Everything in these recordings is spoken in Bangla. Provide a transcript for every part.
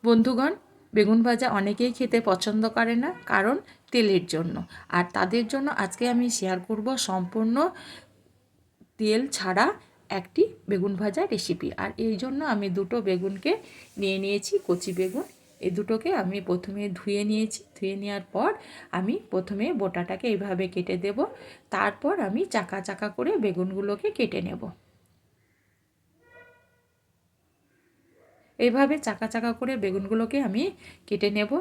বন্ধুগণ, বেগুন ভাজা অনেকেই খেতে পছন্দ করে না, কারণ তেলের জন্য। আর তাদের জন্য আজকে আমি শেয়ার করব সম্পূর্ণ তেল ছাড়া একটি বেগুন ভাজা রেসিপি। আর এই জন্য আমি দুটো বেগুনকে নিয়ে নিয়েছি, কচি বেগুন। এই দুটোকে আমি প্রথমে ধুয়ে নিয়েছি। ধুয়ে নেওয়ার পর আমি প্রথমে বোটাটাকে এইভাবে কেটে দেব। তারপর আমি চাকা চাকা করে বেগুনগুলোকে কেটে নেব। এইভাবে চাকা চাকা করে বেগুনগুলোকে আমি কেটে নেব।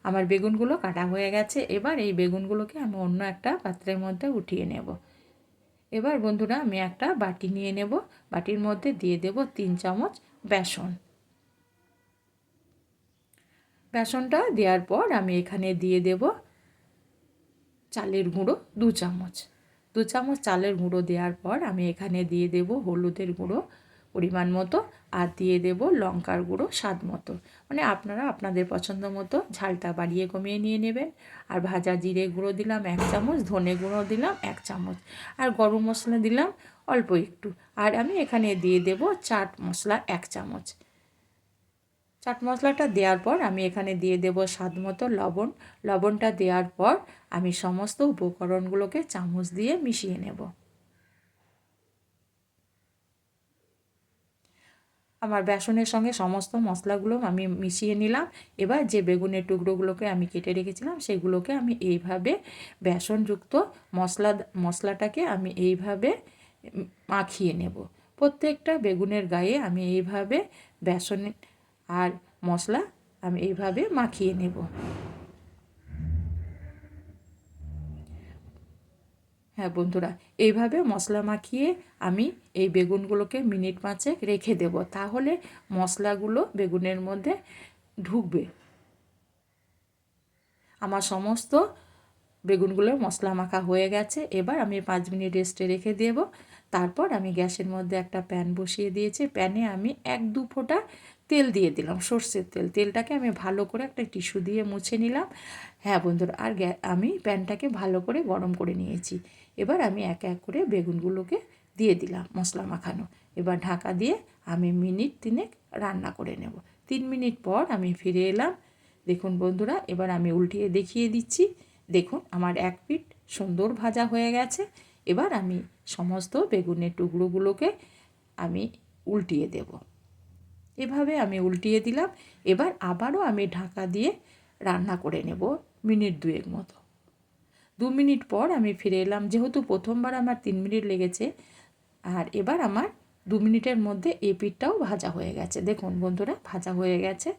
আমার বেগুনগুলো কাটা হয়ে গেছে। এবার এই বেগুনগুলোকে আমি অন্য একটা পাত্রের মধ্যে উঠিয়ে নেব। এবার বন্ধুরা, আমি একটা বাটি নিয়ে নেব। বাটির মধ্যে দিয়ে দেব 3 চামচ বেসন। বেসনটা দেওয়ার পর আমি এখানে দিয়ে দেব চালের গুঁড়ো 2 চামচ। 2 চামচ চালের গুঁড়ো দেওয়ার পর আমি এখানে দিয়ে দেব হলুদের গুঁড়ো পরিমাণ মতো, আর দিয়ে দেব লঙ্কার গুঁড়ো স্বাদ মতো। মানে আপনারা আপনাদের পছন্দ মতো ঝালটা বাড়িয়ে কমিয়ে নিয়ে নেবেন। আর ভাজা জিরে গুঁড়ো দিলাম 1 চামচ, ধনে গুঁড়ো দিলাম 1 চামচ, আর গরম মশলা দিলাম অল্প একটু। আর আমি এখানে দিয়ে দেব চাট মশলা 1 চামচ। চাট মশলাটা দেওয়ার পর আমি এখানে দিয়ে দেব স্বাদ মতো লবণ। লবণটা দেওয়ার পর আমি সমস্ত উপকরণগুলোকে চামচ দিয়ে মিশিয়ে নেব। আমার বেসনের সঙ্গে সমস্ত মশলাগুলো আমি মিশিয়ে নিলাম। এবার যে বেগুনের টুকরোগুলোকে আমি কেটে রেখেছিলাম সেগুলোকে আমি এইভাবে বেসনযুক্ত মশলাটাকে আমি এইভাবে মাখিয়ে নেব। প্রত্যেকটা বেগুনের গায়ে আমি এইভাবে বেসন আর মশলা আমি এইভাবে মাখিয়ে নেব। হ্যাঁ বন্ধুরা, এইভাবে মশলা মাখিয়ে আমি এই বেগুনগুলোকে মিনিট 5 রেখে দেব। তাহলে মশলাগুলো বেগুনের মধ্যে ঢুকবে। আমার সমস্ত বেগুনগুলো মশলা মাখা হয়ে গেছে। এবার আমি 5 মিনিট রেস্টে রেখে দেব। তারপর আমি গ্যাসের মধ্যে একটা প্যান বসিয়ে দিয়েছি। প্যানে আমি 1-2 ফোঁটা তেল দিয়ে দিলাম, সর্ষের তেল। তেলটাকে আমি ভালো করে একটা টিস্যু দিয়ে মুছে নিলাম। হ্যাঁ বন্ধুরা, আর আমি প্যানটাকে ভালো করে গরম করে নিয়েছি। এবার আমি এক এক করে বেগুনগুলোকে দিয়ে দিলাম মশলা মাখানো। এবার ঢাকা দিয়ে আমি মিনিট 3 রান্না করে নেব। 3 মিনিট পর আমি ফিরে এলাম। দেখুন বন্ধুরা, এবার আমি উল্টিয়ে দেখিয়ে দিচ্ছি। দেখুন আমার এক পিঠ সুন্দর ভাজা হয়ে গেছে। এবার আমি সমস্ত বেগুনের টুকরোগুলোকে আমি উল্টিয়ে দেব। এভাবে আমি উল্টিয়ে দিলাম। এবার আবারও আমি ঢাকা দিয়ে রান্না করে নেব মিনিট 2 মতো। 2 মিনিট পর আমি ফিরে এলাম। যেহেতু প্রথমবার আমার 3 মিনিট লেগেছে, আর এবার আমার 2 মিনিটের মধ্যে এই পিঠটাও ভাজা হয়ে গেছে। দেখুন বন্ধুরা, ভাজা হয়ে গেছে।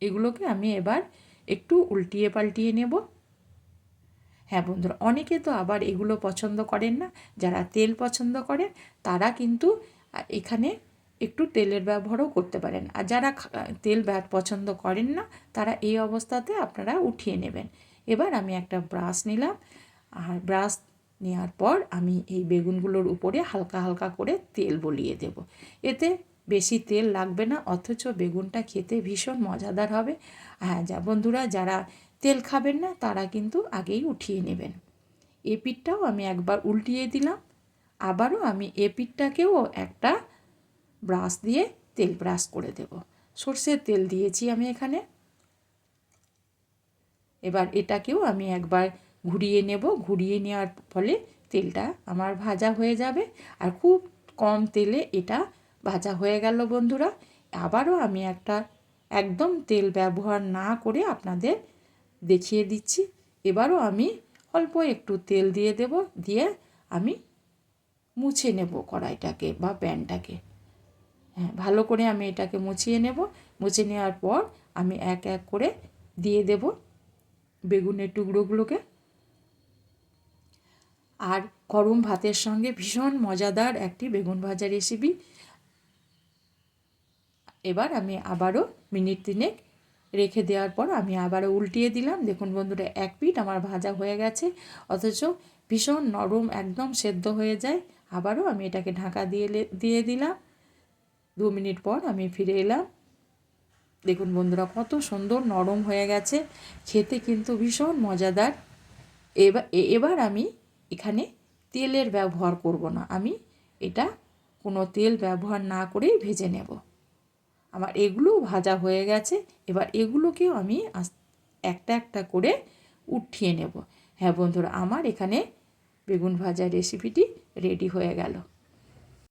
এগুলোকে আমি এবার একটু উল্টিয়ে পাল্টিয়ে নেব। হ্যাঁ বন্ধুরা, অনেকে তো আবার এগুলো পছন্দ করেন না। যারা তেল পছন্দ করেন তারা কিন্তু এখানে একটু তেলের ব্যবহারও করতে পারেন। আর যারা তেল পছন্দ করেন না তারা এই অবস্থাতে আপনারা উঠিয়ে নেবেন। এবার আমি একটা ব্রাশ নিলাম, আর ব্রাশ নেওয়ার পর আমি এই বেগুনগুলোর উপরে হালকা হালকা করে তেল বলিয়ে দেব। এতে বেশি তেল লাগবে না, অথচ বেগুনটা খেতে ভীষণ মজাদার হবে। হ্যাঁ, বন্ধুরা যারা তেল খাবেন না তারা কিন্তু আগেই উঠিয়ে নেবেন। এ পিঠটাও আমি একবার উল্টিয়ে দিলাম। আবারও আমি এ পিঠটাকেও একটা ব্রাশ দিয়ে তেল ব্রাশ করে দেব। সর্ষের তেল দিয়েছি আমি এখানে। এবার এটাকেও আমি একবার ঘুরিয়ে নেব। ঘুরিয়ে নেওয়ার ফলে তেলটা আমার ভাজা হয়ে যাবে। আর খুব কম তেলে এটা ভাজা হয়ে গেল বন্ধুরা। আবারও আমি একটা একদম তেল ব্যবহার না করে আপনাদের দেখিয়ে দিচ্ছি। এবারও আমি অল্প একটু তেল দিয়ে দেব। দিয়ে আমি মুছে নেব কড়াইটাকে বা প্যানটাকে। হ্যাঁ, ভালো করে আমি এটাকে মুছিয়ে নেব। মুছে নেওয়ার পর আমি এক এক করে দিয়ে দেব বেগুনের টুকরোগুলোকে। আর গরম ভাতের সঙ্গে ভীষণ মজাদার একটি বেগুন ভাজা রেসিপি। এবার আমি আবারও মিনিট 3 রেখে দেওয়ার পর আমি আবারও উল্টিয়ে দিলাম। দেখুন বন্ধুরা, এক পিঠ আমার ভাজা হয়ে গেছে, অথচ ভীষণ নরম, একদম সেদ্ধ হয়ে যায়। আবারও আমি এটাকে ঢাকা দিয়ে দিলাম। 2 মিনিট পর আমি ফিরে এলাম। দেখুন বন্ধুরা, কত সুন্দর নরম হয়ে গেছে, খেতে কিন্তু ভীষণ মজাদার। এবার আমি এখানে তেলের ব্যবহার করব না। আমি এটা কোনো তেল ব্যবহার না করেই ভেজে নেব। আমার এগুলোও ভাজা হয়ে গেছে। এবার এগুলোকেও আমি একটা একটা করে উঠিয়ে নেব। হ্যাঁ বন্ধুরা, আমার এখানে বেগুন ভাজা রেসিপিটি রেডি হয়ে গেল।